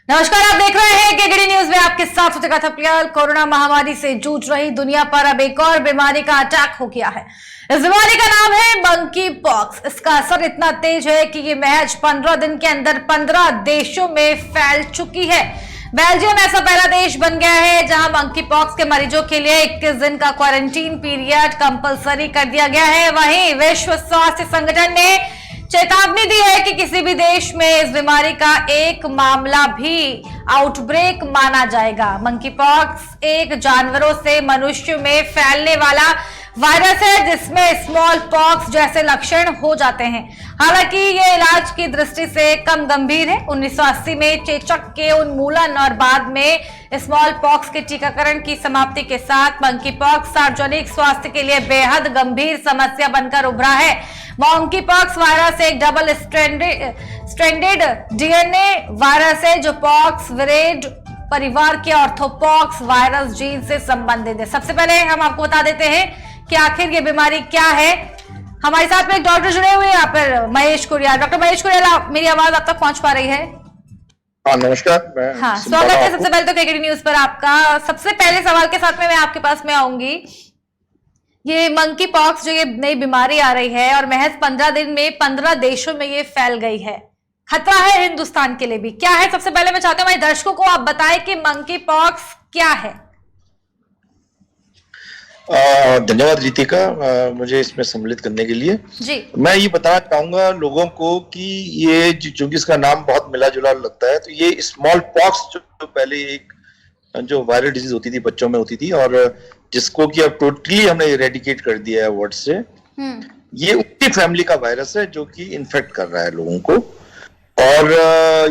नमस्कार, आप देख रहे हैं केकेडी न्यूज में आपके साथ सुचिका थपलियाल। कोरोना महामारी से जूझ रही दुनिया पर अब एक और बीमारी का अटैक हो गया है। इस बीमारी का नाम है मंकी पॉक्स। इसका असर इतना तेज है कि ये महज 15 दिन के अंदर 15 देशों में फैल चुकी है। बेल्जियम ऐसा पहला देश बन गया है जहां मंकी पॉक्स के मरीजों के लिए 21 दिन का क्वारंटीन पीरियड कंपलसरी कर दिया गया है। वहीं विश्व स्वास्थ्य संगठन ने चेतावनी दी है कि किसी भी देश में इस बीमारी का एक मामला भी आउटब्रेक माना जाएगा। मंकी पॉक्स एक जानवरों से मनुष्य में फैलने वाला वायरस है जिसमें स्मॉल पॉक्स जैसे लक्षण हो जाते हैं। हालांकि ये इलाज की दृष्टि से कम गंभीर है। 1980 में चेचक के उन्मूलन और बाद में स्मॉल पॉक्स के टीकाकरण की समाप्ति के साथ मंकी पॉक्स सार्वजनिक स्वास्थ्य के लिए बेहद गंभीर समस्या बनकर उभरा है। मंकी पॉक्स वायरस एक डबल स्ट्रैंडेड डीएनए वायरस है जो पॉक्स विरेड परिवार के ऑर्थोपॉक्स वायरस जीन से संबंधित है। सबसे पहले हम आपको बता देते हैं कि आखिर ये बीमारी क्या है। हमारे साथ में एक डॉक्टर जुड़े हुए हैं यहाँ पर, महेश कुरियाल। डॉक्टर महेश कुरियाल, मेरी आवाज आप तक पहुंच पा रही है? नमस्कार। हाँ, स्वागत है सबसे पहले तो केकेडी न्यूज पर आपका। सबसे पहले सवाल के साथ में मैं आपके पास में आऊंगी। ये मंकी पॉक्स जो ये नई बीमारी आ रही है और महज 15 दिन में 15 देशों में ये फैल गई है, खतरा है हिंदुस्तान के लिए भी। क्या है? सबसे पहले मैं चाहती हूँ हमारे दर्शकों को आप बताएं कि मंकी पॉक्स क्या है। धन्यवाद रितिका, मुझे इसमें सम्मिलित करने के लिए जी। मैं ये बताना चाहूंगा लोगों को कि ये चूंकि इसका नाम बहुत मिला जुला लगता है, तो ये स्मॉल पॉक्स जो पहले एक जो वायरल डिजीज होती थी, बच्चों में होती थी और जिसको कि अब टोटली हमने इरेडिकेट कर दिया है वर्ड से। ये उसी फैमिली का वायरस है जो कि इन्फेक्ट कर रहा है लोगों को। और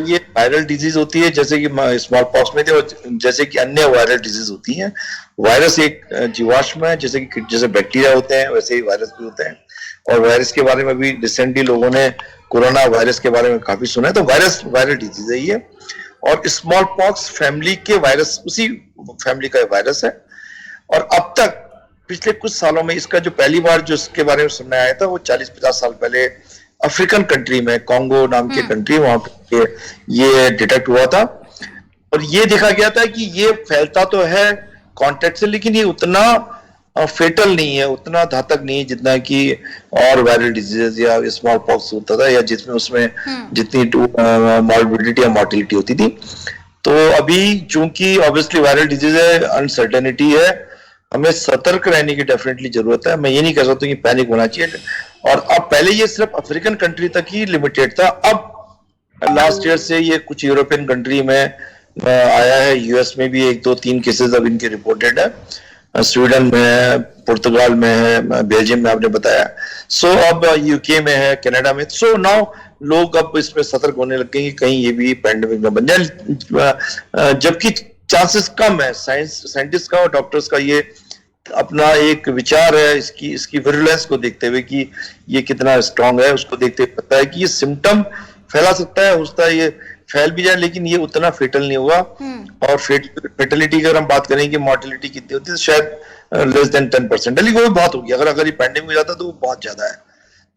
ये वायरल डिजीज होती है जैसे कि स्मॉल पॉक्स में थे और जैसे कि अन्य वायरल डिजीज होती हैं। वायरस एक जीवाश्म है, जैसे बैक्टीरिया होते हैं वैसे ही वायरस भी होते हैं। और वायरस के बारे में भी रिसेंटली लोगों ने कोरोना वायरस के बारे में काफी सुना है। तो वायरल डिजीज है ये, और स्मॉल पॉक्स फैमिली के वायरस उसी फैमिली का वायरस है। और अब तक पिछले कुछ सालों में इसका जो पहली बार जो इसके बारे में सुनने आया था वो 40-50 साल पहले अफ्रीकन कंट्री में, कॉन्गो नाम के कंट्री, वहां पे ये डिटेक्ट हुआ था। और ये देखा गया था कि ये फैलता तो है कॉन्टेक्ट से, लेकिन ये उतना फेटल नहीं है, उतना घातक नहीं है जितना कि और वायरल डिजीज या स्मॉल पॉक्स होता था, या जिसमें उसमें जितनी मॉर्बिडिटी या मॉर्टिलिटी होती थी। तो अभी चूंकि ऑब्वियसली वायरल डिजीज है, अनसर्टेनिटी है, हमें सतर्क रहने की डेफिनेटली जरूरत है। मैं ये नहीं कह सकता कि पैनिक होना चाहिए। और अब पहले ये सिर्फ अफ्रीकन कंट्री तक ही लिमिटेड था, अब लास्ट ईयर से ये कुछ यूरोपियन कंट्री में आया है। यूएस में भी 1-2-3 केसेस अब इनके रिपोर्टेड है, स्वीडन में है, पुर्तगाल में है, बेल्जियम में आपने बताया। सो अब यूके में है, कनाडा में। सो नाउ लोग अब इसमें सतर्क होने लगे कि कहीं ये भी पैंडेमिक में बन जाए, जबकि चांसेस कम है। साइंटिस्ट का और डॉक्टर्स का ये अपना एक विचार है इसकी विरुलेंस को देखते हुए कि ये कितना स्ट्रांग है, उसको देखते हुए पता है कि ये सिम्टम फैला सकता है, हो सकता है ये फैल भी जाए, लेकिन ये उतना फेटल नहीं होगा। और फेटलिटी की अगर हम बात करें कि मॉर्टिलिटी कितनी होती है, शायद लेस देन 10%, लेकिन वो भी बहुत होगी। अगर ये पैंडेमिक हो जाता तो वो बहुत ज्यादा है।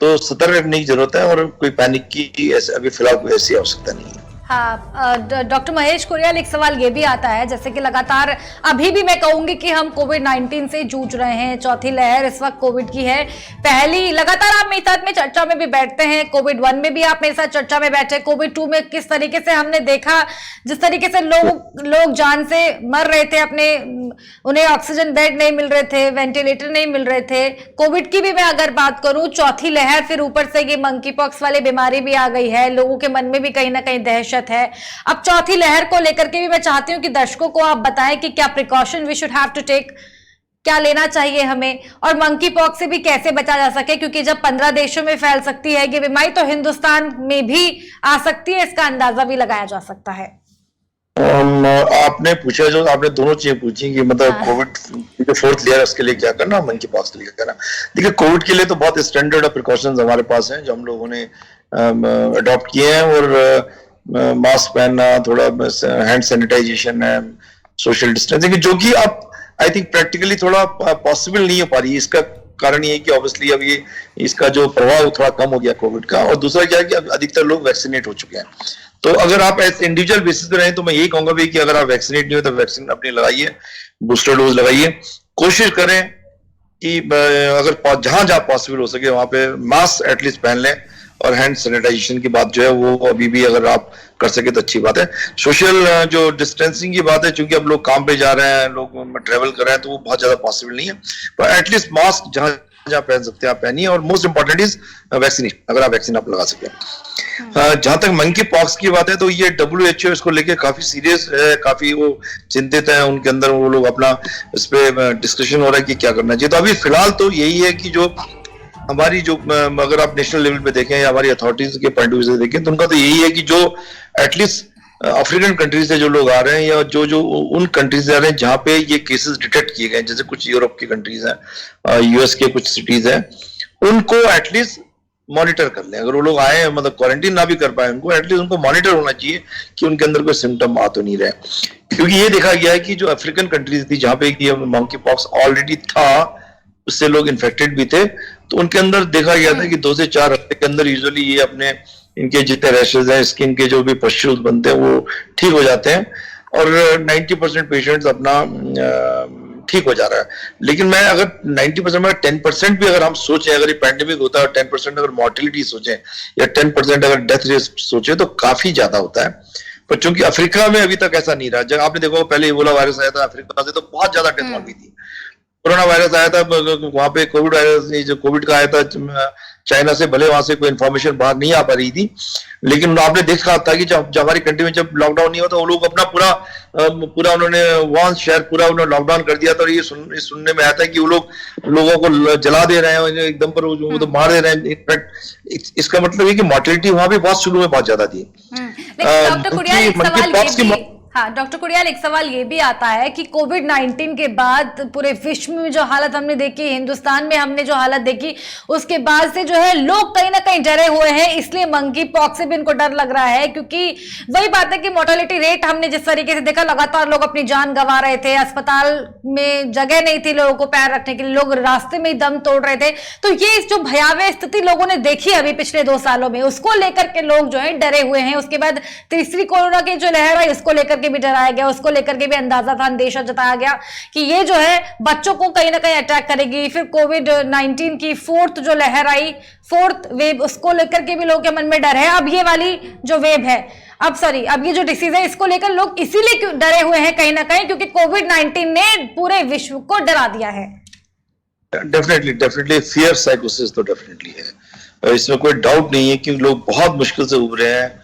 तो सतर्क रहने की जरूरत है और कोई पैनिक की अभी फिलहाल कोई ऐसी आवश्यकता नहीं है। हाँ, डॉक्टर महेश कुरियाल, एक सवाल ये भी आता है जैसे कि लगातार अभी भी मैं कहूंगी कि हम कोविड-19 से जूझ रहे हैं। चौथी लहर इस वक्त कोविड की है। पहली लगातार आप मेरे साथ में चर्चा में भी बैठते हैं। कोविड-1 में भी आप मेरे साथ चर्चा में बैठे। कोविड-2 में किस तरीके से हमने देखा, जिस तरीके से लोग जान से मर रहे थे, अपने उन्हें ऑक्सीजन बेड नहीं मिल रहे थे, वेंटिलेटर नहीं मिल रहे थे। कोविड की भी मैं अगर बात करूं, चौथी लहर, फिर ऊपर से ये मंकी पॉक्स वाली बीमारी भी आ गई है। लोगों के मन में भी कहीं ना कहीं दहशत है। अब चौथी लहर को लेकर के भी मैं चाहती हूं कि दर्शकों को आप बताएं कि क्या precaution we should have to take, क्या लेना चाहिए हमें, और मंकी पॉक्स से भी कैसे बचा जा सके, क्योंकि जब 15 देशों में फैल सकती है ये बीमारी तो हिंदुस्तान में भी आ सकती है, इसका अंदाजा भी लगाया जा सकता है। आपने पूछा, जो आपने दोनों चीजें पूछी कि मतलब कोविड जो 4th लेयर उसके लिए क्या करना, मंकी पॉक्स के लिए क्या करना। देखिए, कोविड के लिए तो बहुत स्टैंडर्ड प्रिकॉशंस हमारे पास हैं जो हम लोगों ने अडॉप्ट किए हैं। और मास्क पहनना, थोड़ा हैंड सैनिटाइजेशन है, सोशल डिस्टेंसिंग, जो कि अब आई थिंक प्रैक्टिकली थोड़ा पॉसिबल नहीं हो पा रही है। इसका कारण ये है कि ऑब्वियसली अब ये इसका जो प्रभाव थोड़ा कम हो गया कोविड का, और दूसरा क्या है कि अब अधिकतर लोग वैक्सीनेट हो चुके हैं। तो अगर आप ऐसे इंडिविजुअल बेसिस पे रहें तो मैं यही कहूंगा भी कि अगर आप वैक्सीनेट नहीं हो तो वैक्सीन अपनी लगाइए, बूस्टर डोज लगाइए। कोशिश करें कि अगर जहां जहां पॉसिबल हो सके वहां पे मास्क एटलीस्ट पहन लें, और हैंड सैनिटाइजेशन की बात जो है वो अभी भी अगर आप कर सके तो अच्छी बात है। सोशल जो डिस्टेंसिंग की बात है, चूंकि अब लोग काम पे जा रहे हैं, लोग ट्रेवल कर रहे हैं, तो वो बहुत ज्यादा पॉसिबल नहीं है, पर एटलीस्ट मास्क जहां जहां पहन सकते हैं आप पहनिए। और मोस्ट इंपॉर्टेंट इज वैक्सीनेशन, अगर आप वैक्सीन आप लगा सके। जहां तक मंकी पॉक्स की बात है तो ये WHO इसको लेके काफी सीरियस है, काफी वो चिंतित है, उनके अंदर वो लोग अपना इस पे डिस्कशन हो रहा है कि क्या करना चाहिए। तो अभी फिलहाल तो यही है कि जो हमारी जो अगर आप नेशनल लेवल पे देखें या हमारी अथॉरिटीज के पॉइंट ऑफ व्यू से देखें तो उनका तो यही है कि जो एटलीस्ट अफ्रीकन कंट्रीज से जो लोग आ रहे हैं या जो उन कंट्रीज से आ रहे हैं जहां पे ये केसेस डिटेक्ट किए गए, जैसे कुछ यूरोप की कंट्रीज हैं, US के कुछ सिटीज हैं, उनको एटलीस्ट मॉनिटर कर लें। अगर वो लोग आए मतलब क्वारंटीन ना भी कर पाए, उनको एटलीस्ट उनको मॉनिटर होना चाहिए कि उनके अंदर कोई सिम्टम आ तो नहीं रहे। क्योंकि ये देखा गया है कि जो अफ्रीकन कंट्रीज थी जहां पे मंकी पॉक्स ऑलरेडी था, उससे लोग इन्फेक्टेड भी थे, तो उनके अंदर देखा गया था कि 2 से 4 हफ्ते के अंदर यूजुअली ये अपने इनके जितने रैशेज हैं, स्किन के जो भी पस्ट्यूल्स बनते हैं वो ठीक हो जाते हैं, और 90% पेशेंट्स अपना ठीक हो जा रहा है। लेकिन मैं अगर 90% में 10% भी अगर हम सोचें, अगर ये पैंडेमिक होता है और 10% अगर मॉर्टिलिटी सोचें या 10% अगर डेथ रेट सोचें तो काफी ज्यादा होता है। पर चूंकि अफ्रीका में अभी तक ऐसा नहीं रहा, जब आपने देखो पहले इबोला वायरस आया था अफ्रीका से तो बहुत ज्यादा डेथ हो गई थी। कोरोना वायरस आया था वहां पे, कोविड वायरस जो कोविड का आया था चाइना से, भले वहां से कोई इन्फॉर्मेशन बाहर नहीं आ पा रही थी, लेकिन आपने देखा था कि जब हमारी कंट्री में जब लॉकडाउन नहीं हुआ तो वो लोग अपना पूरा उन्होंने वहां शहर पूरा उन्होंने लॉकडाउन कर दिया था। और ये सुनने में आया था कि वो लोग लोगों को जला दे रहे हैं एकदम, पर वो तो मार दे रहे हैं। इनफैक्ट इसका मतलब है कि मॉर्टिलिटी वहां पे बहुत शुरू में बहुत ज्यादा थी। डॉक्टर कुड़ियाल एक सवाल ये भी, हाँ डॉक्टर कुड़ियाल एक सवाल ये भी आता है कि कोविड-19 के बाद पूरे विश्व में जो हालत हमने देखी, हिंदुस्तान में हमने जो हालत देखी, उसके बाद से जो है लोग कहीं ना कहीं डरे हुए हैं, इसलिए मंकी पॉक्स से भी इनको डर लग रहा है। क्योंकि वही बात है कि मोर्टेलिटी रेट हमने जिस तरीके से देखा, लगातार लोग अपनी जान गंवा रहे थे, अस्पताल में जगह नहीं थी लोगों को पैर रखने के लिए, लोग रास्ते में ही दम तोड़ रहे थे। तो ये जो भयावह स्थिति लोगों ने देखी अभी पिछले 2 सालों में, उसको लेकर के लोग जो है डरे हुए हैं। उसके बाद तीसरी कोरोना की जो लहर है, इसको लेकर के भी डराया गया, उसको लेकर के भी अंदाजा था, अंदेशा जताया गया कि ये जो है बच्चों को कहीं ना कहीं अटैक करेगी। फिर कोविड-19 की 4th जो लहर आई, 4th वेव, उसको लेकर के भी लोगों के मन में डर है। अब ये वाली जो वेव है, अब ये जो डिसीज है, इसको लेकर लोग इसीलिए क्यों डरे हुए हैं कहीं ना कहीं, क्योंकि कोविड-19 ने पूरे विश्व को डरा दिया है। डेफिनेटली फियर साइकोसिस तो डेफिनेटली है, इसमें कोई डाउट नहीं है कि लोग बहुत मुश्किल से उभरे हैं।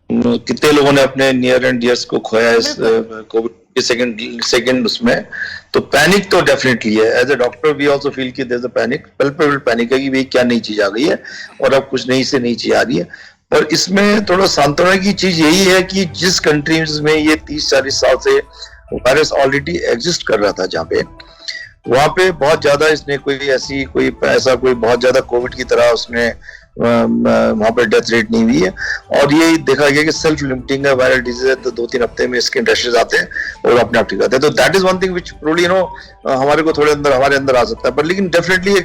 कितने लोगों ने अपने नियर एंड डियर्स को खोया इस कोविड के सेकंड उसमें, तो पैनिक तो डेफिनेटली है। As a doctor we also feel कि there is a panic, palpable panic है कि भाई क्या नई चीज आ गई है और अब कुछ नई से नई चीज आ रही है। पर इसमें थोड़ा सांत्वना की चीज यही है कि जिस कंट्रीज में ये 30-40 साल से वायरस ऑलरेडी एग्जिस्ट कर रहा था, जहाँ पे वहां पे बहुत ज्यादा इसने कोई बहुत ज्यादा कोविड की तरह उसने वहां पर डेथ रेट नहीं हुई है। और ये देखा गया कि सेल्फ लिमिटिंग है, वायरल डिजीज है, तो 2-3 हफ्ते में स्किन रैशेज आते हैं और अपने आप ठीक आते हैं। तो that is one thing which probably हमारे को हमारे अंदर आ सकता है। पर लेकिन डेफिनेटली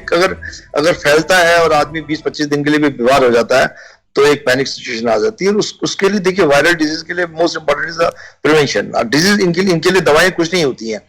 अगर फैलता है और आदमी 20-25 दिन के लिए भी बीमार हो जाता है तो एक पैनिक सिचुएशन आ जाती है। उसके लिए देखिए, वायरल डिजीज के लिए most important is prevention. Disease इनके लिए दवाएं कुछ नहीं होती हैं।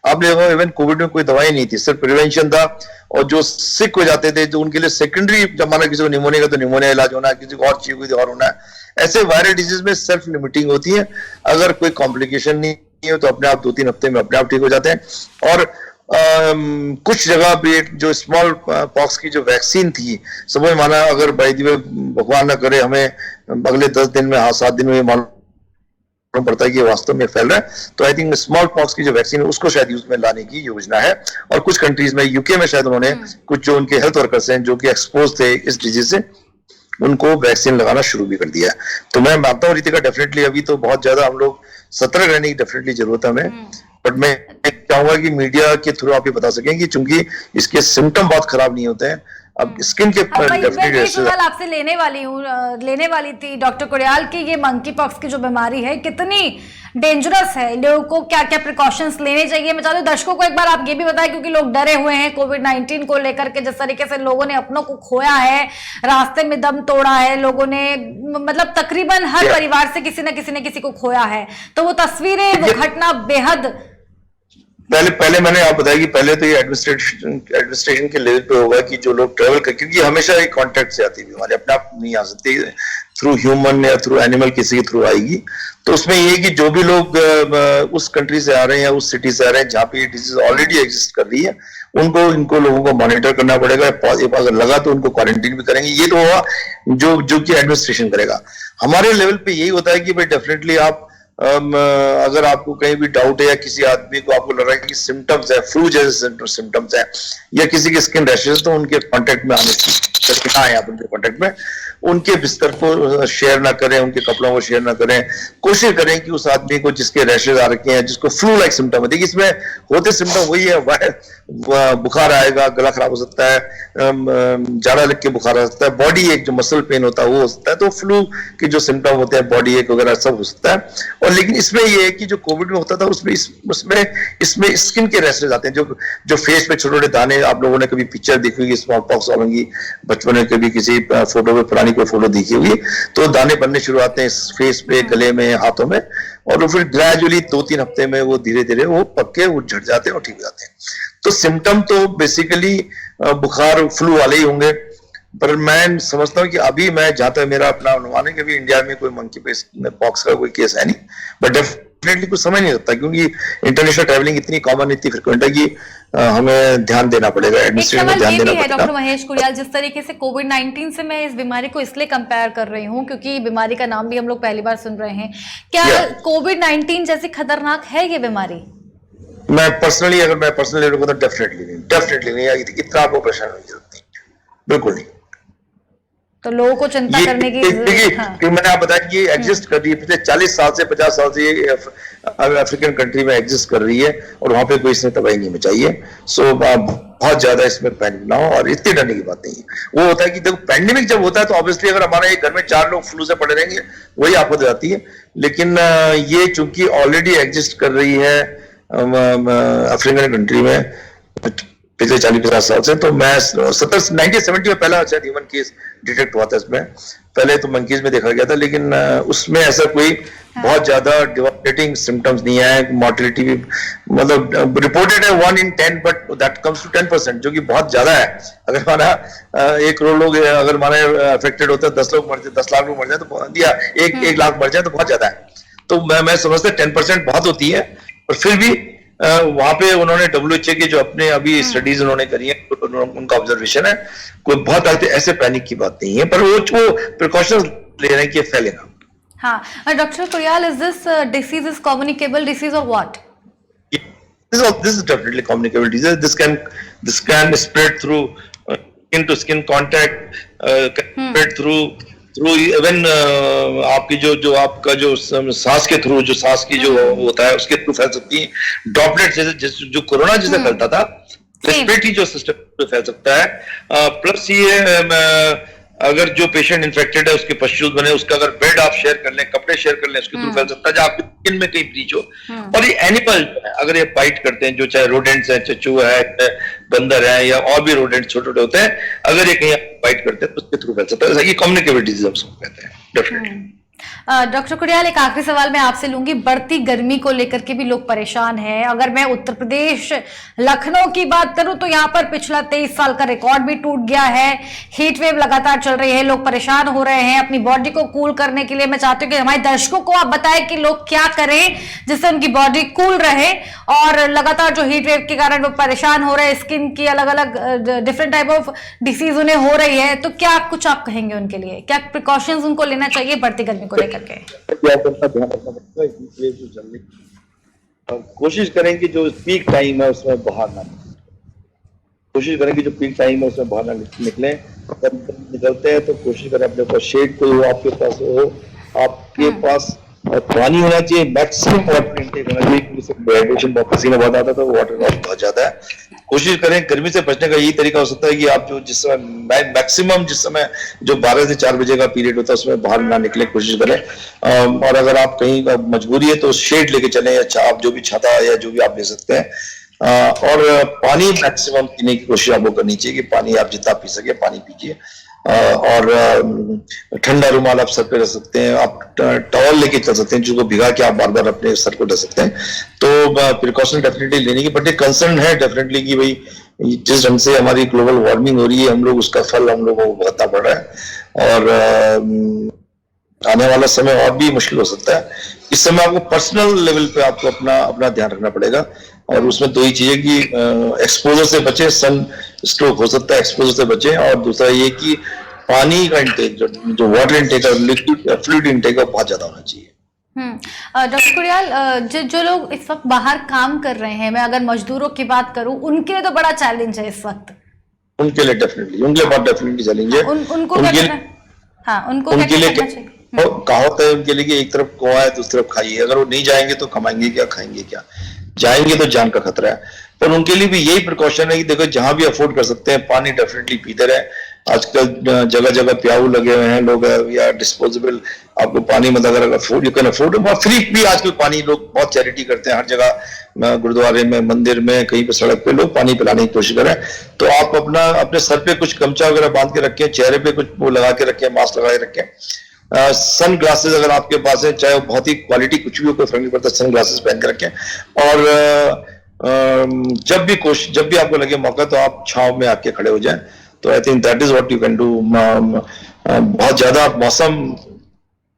आप देखो इवन कोविड में कोई दवाई नहीं थी, सिर्फ प्रिवेंशन था। और जो सिक हो जाते थे तो उनके लिए सेकेंडरी, जब माना किसी को निमोनिया का तो निमोनिया इलाज होना है, किसी को और चाहिए और होना है। ऐसे वायरल डिजीज में सेल्फ लिमिटिंग होती है, अगर कोई कॉम्प्लिकेशन नहीं हो तो अपने आप 2-3 हफ्ते में अपने आप ठीक हो जाते हैं। और कुछ जगह पे जो स्मॉल पॉक्स की जो वैक्सीन थी, समझ माना अगर भाई भगवान ना करे हमें अगले 10 दिन में 7 दिन में मालूम पड़ता है कि वास्तव में फैल रहा है, तो आई थिंक स्मॉल पॉक्स की जो वैक्सीन है उसको शायद यूज में लाने की योजना है। और कुछ कंट्रीज में, यूके में शायद उन्होंने कुछ जो उनके हेल्थ वर्कर्स हैं जो कि एक्सपोज थे इस डिजीज से, उनको वैक्सीन लगाना शुरू भी कर दिया है। तो मैं मानता हूँ रितिका, डेफिनेटली अभी तो बहुत ज्यादा हम लोग सतर्क रहने की डेफिनेटली जरूरत है हमें। बट मैं चाहूंगा कि मीडिया के थ्रू आप ये बता सकें कि चूंकि इसके सिम्टम बहुत खराब नहीं होते हैं, अब स्किन के मैं डेफिनेटली ये सवाल आपसे लेने वाली थी डॉक्टर कुरियाल की ये मंकी पॉक्स की जो बीमारी है कितनी डेंजरस है, लोगों को क्या क्या प्रिकॉशंस लेने चाहिए। मैं चाहती हूँ दर्शकों को एक बार आप ये भी बताएं, क्योंकि लोग डरे हुए हैं कोविड-19 को लेकर के, जिस तरीके से लोगों ने अपनों को खोया है, रास्ते में दम तोड़ा है लोगों ने, मतलब तकरीबन हर परिवार से किसी न किसी को खोया है। तो वो तस्वीरें, वो घटना बेहद पहले मैंने आप बताया कि पहले तो ये एडमिनिस्ट्रेशन के लेवल पे होगा कि जो लोग ट्रेवल कर, क्योंकि हमेशा एक कांटेक्ट से आती है बीमारी, अपने आप नहीं आ सकती, थ्रू ह्यूमन या थ्रू एनिमल किसी के थ्रू आएगी। तो उसमें ये कि जो भी लोग उस कंट्री से आ रहे हैं या उस सिटी से आ रहे हैं जहाँ पे ये डिजीज ऑलरेडी एग्जिस्ट कर रही है, इनको लोगों को मॉनिटर करना पड़ेगा। अगर लगा तो उनको क्वारंटीन भी करेंगे। ये तो हुआ जो कि एडमिनिस्ट्रेशन करेगा। हमारे लेवल पे यही होता है कि भाई डेफिनेटली आप अगर आपको कहीं भी डाउट है या किसी आदमी को आपको लग रहा है कि सिम्टम्स है, फ्लू जैसे सिम्टम्स है या किसी के स्किन रैशेस, तो उनके कांटेक्ट में आने की आए आप उनके कांटेक्ट में, उनके बिस्तर को शेयर ना करें, उनके कपड़ों को शेयर ना करें। कोशिश करें कि उस आदमी को जिसके रैशेज आ रखे हैं, जिसको फ्लू लाइक सिम्टम है, देखिए इसमें होते सिम्टम वही है, बुखार आएगा, गला खराब हो सकता है, जाड़ा लग के बुखार आ सकता है, बॉडी एक जो मसल पेन होता है वो हो सकता है। तो फ्लू के जो सिम्टम होते हैं, बॉडी एक वगैरह सब हो सकता है। और लेकिन इसमें ये है कि जो कोविड में होता था उसमें स्किन के रैशेज आते हैं, जो फेस पे छोटे छोटे दाने, आप लोगों ने कभी पिक्चर देखी होगी स्मॉल पॉक्स वालों की, बचपन में कभी किसी फोटो में पुरानी कोई फोटो देखी होगी, तो दाने बनने शुरू आते हैं फेस पे, गले में, हाथों में, और फिर ग्रेजुअली 2-3 हफ्ते में वो धीरे धीरे वो पक्के वो झड़ जाते हैं और ठीक हो जाते हैं। तो सिम्टम तो बेसिकली बुखार फ्लू वाले ही होंगे, पर मैं समझता हूँ कि अभी मैं जहां तक मेरा अपना अनुमान है कि अभी इंडिया में कोई मंकी पॉक्स का कोई केस है नहीं, बट डेफिनेटली कुछ समझ नहीं लगता, क्योंकि इंटरनेशनल ट्रैवलिंग इतनी कॉमन, इतनी फ्रिक्वेंट है कि हमें ध्यान देना पड़ेगा, एडमिनिस्ट्रेशन में ध्यान देना पड़ेगा। डॉक्टर महेश कुरियाल, जिस तरीके से कोविड-19 से मैं इस बीमारी को इसलिए कंपेयर कर रही हूँ क्योंकि बीमारी का नाम भी हम लोग पहली बार सुन रहे हैं, क्या कोविड-19 जैसी खतरनाक है ये बीमारी? मैं पर्सनली लेवल को तो डेफिनेटली नहीं, इतना आपको परेशान होने की जरूरत नहीं, बिल्कुल नहीं। तो लोगों को चिंता करने की कि मैंने आप बताया कि ये एग्जिस्ट कर रही है पिछले 40 साल से 50 साल से, ये अफ्रीकन कंट्री में एग्जिस्ट कर रही है और वहां पे कोई इसने तबाही नहीं मचाई है। सो बहुत ज्यादा इसमें पैनिक ना हो, और इतनी डरने की बात नहीं है। वो होता है कि देखो पैंडेमिक जब होता है तो ऑब्वियसली अगर हमारे एक घर में 4 लोग फ्लू से पड़े रहेंगे वही आपको जाती है, लेकिन ये चूंकि ऑलरेडी एग्जिस्ट कर रही है अफ्रीकन कंट्री में पिछले 40-50 साल से, तो मैं 1970 में पहला शायद ह्यूमन केस डिटेक्ट हुआ था इसमें, पहले तो मंकीज में देखा गया था, लेकिन उसमें ऐसा कोई बहुत ज्यादा डिवास्टेटिंग सिम्टम्स नहीं है। मॉर्टेलिटी भी मतलब रिपोर्टेड है 1 in 10, but that comes to 10%, जो कि बहुत ज्यादा है। अगर हमारा 1 करोड़ लोग अगर हमारे अफेक्टेड होते हैं, 10 लोग मर जाए, 10 लाख लोग मर जाए तो दिया, 1 लाख मर जाए तो बहुत ज्यादा है। तो मैं समझता 10% बहुत होती है, और फिर भी वहां पे उन्होंने WHO के जो अपने अभी स्टडीज उन्होंने करी है, उनका ऑब्जर्वेशन है, कोई बहुत ऐसे पैनिक की बात नहीं है, पर वो प्रिकॉशंस ले रहे हैं कि फैलेगा। हाँ, doctor Kuriyal, is this disease is communicable disease और what? This is definitely communicable disease. This can spread through skin to skin contact, can spread through even आपकी जो आपका जो सांस के थ्रू, जो सांस की जो होता है उसके थ्रू फैल सकती है। ड्रॉपलेट जैसे जो कोरोना जैसे फैलता था, रेस्पिरेटरी जो सिस्टम फैल सकता है। प्लस ये अगर जो पेशेंट इन्फेक्टेड है उसके पश्चूत बने, उसका अगर बेड आप शेयर कर लें, कपड़े शेयर कर लें, उसके थ्रू फैल सकता है, जो आपकी स्किन में कहीं ब्रीच हो। और ये एनिमल अगर ये बाइट करते हैं, जो चाहे रोडेंट्स है, चूहा है, बंदर है, या और भी रोडेंट छोटे छोटे होते हैं, अगर ये कहीं बाइट करते हैं तो उसके थ्रू फैल सकता है। ये कम्युनिकेबल डिजीज हम सब कहते हैं डेफिनेटली। डॉक्टर कुरियाल, एक आखिरी सवाल मैं आपसे लूंगी। बढ़ती गर्मी को लेकर के भी लोग परेशान हैं। अगर मैं उत्तर प्रदेश लखनऊ की बात करूं तो यहाँ पर पिछला 23 साल का रिकॉर्ड भी टूट गया है। हीट वेव लगातार चल रही है, लोग परेशान हो रहे हैं। अपनी बॉडी को कूल करने के लिए मैं चाहती हूँ कि हमारे दर्शकों को आप बताएं कि लोग क्या करें जिससे उनकी बॉडी कूल रहे, और लगातार जो हीट वेव के कारण वो परेशान हो रहे हैं, स्किन की अलग अलग डिफरेंट टाइप ऑफ डिसीज उन्हें हो रही है, तो क्या कुछ आप कहेंगे उनके लिए? क्या प्रिकॉशंस उनको लेना चाहिए बढ़ती गर्मी को लेकर के? कोशिश करें कि जो पीक टाइम है उसमें बाहर ना निकलें। जब निकलते हैं तो कोशिश करें अपने पास शेड कोई हो, आपके पास हो, आपके पास और पानी होना चाहिए, मैक्सिमम वाटर इंटेक होना चाहिए, क्योंकि डिहाइड्रेशन बहुत, पसीना बहुत आता है तो वाटर लॉस बहुत ज्यादा है। कोशिश करें, गर्मी से बचने का यही तरीका हो सकता है कि आप जो जिस समय मैक्सिमम जिस समय जो 12 से 4 बजे का पीरियड होता है उसमें बाहर ना निकले कोशिश करें। और अगर आप कहीं मजबूरी है तो शेड लेके चलें, या आप जो भी छाता या जो भी आप ले सकते हैं। और पानी मैक्सिमम पीने की कोशिश आपको करनी चाहिए कि पानी आप जितना पी सके पानी पीजिए। और ठंडा रुमाल आप सर पे रख सकते हैं, आप टॉवल लेके चल सकते हैं जिसको भिगा के आप बार बार अपने सर को ढक सकते हैं। तो प्रिकॉशन डेफिनेटली लेने की, बट एक कंसर्न है डेफिनेटली कि भाई जिस ढंग से हमारी ग्लोबल वार्मिंग हो रही है, हम लोग उसका फल हम लोगों को भुगतना पड़ रहा है, और आने वाला समय और भी मुश्किल हो सकता है। इस समय आपको पर्सनल लेवल पे आपको अपना ध्यान रखना पड़ेगा, और उसमें दो ही चीजें कि एक्सपोजर से बचे, सन स्ट्रोक हो सकता है, एक्सपोजर से बचे, और दूसरा ये कि पानी का इंटेक, जो वाटर इंटेक और लिक्विड फ्लूइड इंटेक बहुत ज्यादा होना चाहिए। डॉक्टर कुरियाल, जो लोग इस वक्त बाहर काम कर रहे हैं, मैं अगर मजदूरों की बात करूं, उनके लिए तो बड़ा चैलेंज है इस वक्त। उनके लिए डेफिनेटली, उनके लिए बहुत डेफिनेटली चैलेंज है। उनको क्या करना चाहिए? कहावत है उनके लिए कि एक तरफ कुआं है दूसरी तरफ खाई है, अगर वो नहीं जाएंगे तो कमाएंगे क्या, खाएंगे क्या, जाएंगे तो जान का खतरा है। पर उनके लिए भी यही प्रिकॉशन है कि देखो जहां भी अफोर्ड कर सकते हैं पानी डेफिनेटली पीते रहे। आजकल जगह जगह प्याऊ लगे हुए हैं लोग, या डिस्पोजेबल आपको पानी, मतलब अगर अफोर्ड यू कैन अफोर्ड, बहुत फ्री भी आजकल पानी लोग बहुत चैरिटी करते हैं हर जगह, गुरुद्वारे में, मंदिर में, कहीं पे सड़क पे लोग पानी पिलाने की कोशिश करें। तो आप अपने सर पे कुछ गमछा वगैरह बांध के रखें, चेहरे पे कुछ वो लगा के रखें, मास्क लगा के रखें। सन ग्लासेस अगर आपके पास है, चाहे वो बहुत ही क्वालिटी कुछ भी हो, कोई फर्क नहीं पड़ता, सन ग्लासेस पहन के रखें। और जब भी आपको लगे मौका तो आप छांव में आके खड़े हो जाएं। तो I think that is what you can do. बहुत ज्यादा मौसम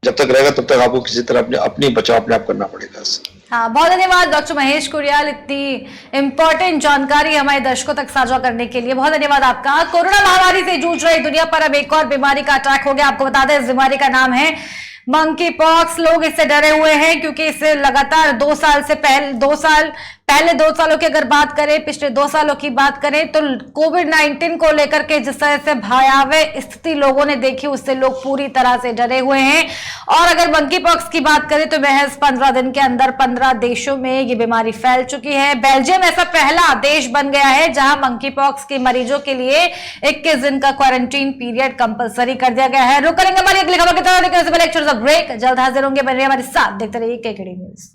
जब तक रहेगा तब तक आपको किसी तरह अपनी बचाव अपने आप करना पड़ेगा। हाँ, बहुत धन्यवाद डॉक्टर महेश कुरियाल, इतनी इंपॉर्टेंट जानकारी हमारे दर्शकों तक साझा करने के लिए बहुत धन्यवाद आपका। कोरोना महामारी से जूझ रही दुनिया पर अब एक और बीमारी का अटैक हो गया। आपको बता दें, इस बीमारी का नाम है मंकी पॉक्स। लोग इससे डरे हुए हैं क्योंकि इससे लगातार 2 सालों की अगर बात करें, पिछले 2 सालों की बात करें तो कोविड-19 को लेकर के जिस तरह से भयावह स्थिति लोगों ने देखी, उससे लोग पूरी तरह से डरे हुए हैं। और अगर मंकी पॉक्स की बात करें तो महज 15 दिन के अंदर 15 देशों में ये बीमारी फैल चुकी है। बेल्जियम ऐसा पहला देश बन गया है जहां मंकी पॉक्स के मरीजों के लिए 21 दिन का क्वारंटीन पीरियड कंपलसरी कर दिया गया है। रुक करेंगे हमारी अगली खबर की तरफ, लेकिन उससे पहले एक छोटा सा ब्रेक। जल्द हाजिर होंगे, बने रहिए हमारे साथ, देखते रहिए केकेडी न्यूज।